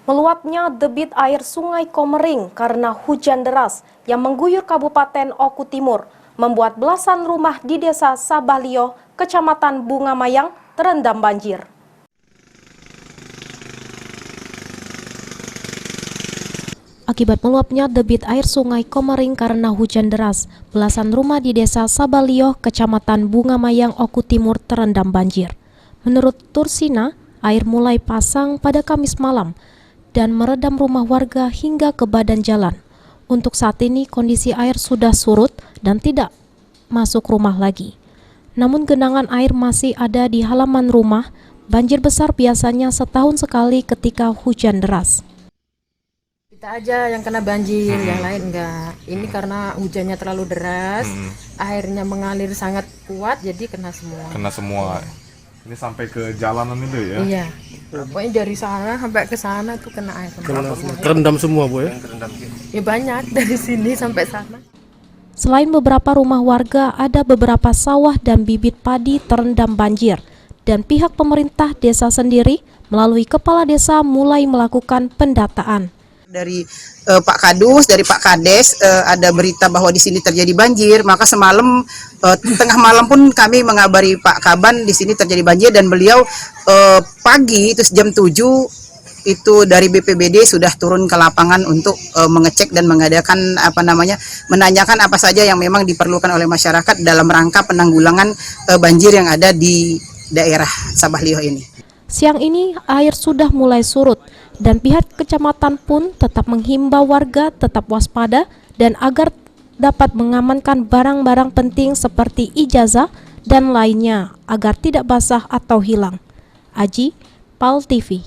Meluapnya debit air Sungai Komering karena hujan deras yang mengguyur Kabupaten Oku Timur membuat belasan rumah di Desa Sabahlio, Kecamatan Bungamayang terendam banjir. Akibat meluapnya debit air Sungai Komering karena hujan deras, belasan rumah di Desa Sabahlio, Kecamatan Bungamayang, Oku Timur terendam banjir. Menurut Tursina, air mulai pasang pada Kamis malam dan meredam rumah warga hingga ke badan jalan. Untuk saat ini kondisi air sudah surut dan tidak masuk rumah lagi. Namun genangan air masih ada di halaman rumah. Banjir besar biasanya setahun sekali ketika hujan deras. Kita aja yang kena banjir, yang lain enggak. Ini karena hujannya terlalu deras, airnya mengalir sangat kuat, jadi kena semua. Kena semua. Ini sampai ke jalanan itu ya? Iya. Pokoknya dari sana sampai ke sana tuh kena air. Terendam semua, Bu ya? Ya banyak dari sini sampai sana. Selain beberapa rumah warga, ada beberapa sawah dan bibit padi terendam banjir. Dan pihak pemerintah desa sendiri melalui kepala desa mulai melakukan pendataan. Dari Pak Kadus, dari Pak Kades ada berita bahwa di sini terjadi banjir, maka semalam tengah malam pun kami mengabari Pak Kaban di sini terjadi banjir dan beliau pagi itu jam 7 itu dari BPBD sudah turun ke lapangan untuk mengecek dan mengadakan menanyakan apa saja yang memang diperlukan oleh masyarakat dalam rangka penanggulangan banjir yang ada di daerah Sabahlio ini. Siang ini air sudah mulai surut dan pihak kecamatan pun tetap menghimbau warga tetap waspada dan agar dapat mengamankan barang-barang penting seperti ijazah dan lainnya agar tidak basah atau hilang. Aji, PAL TV.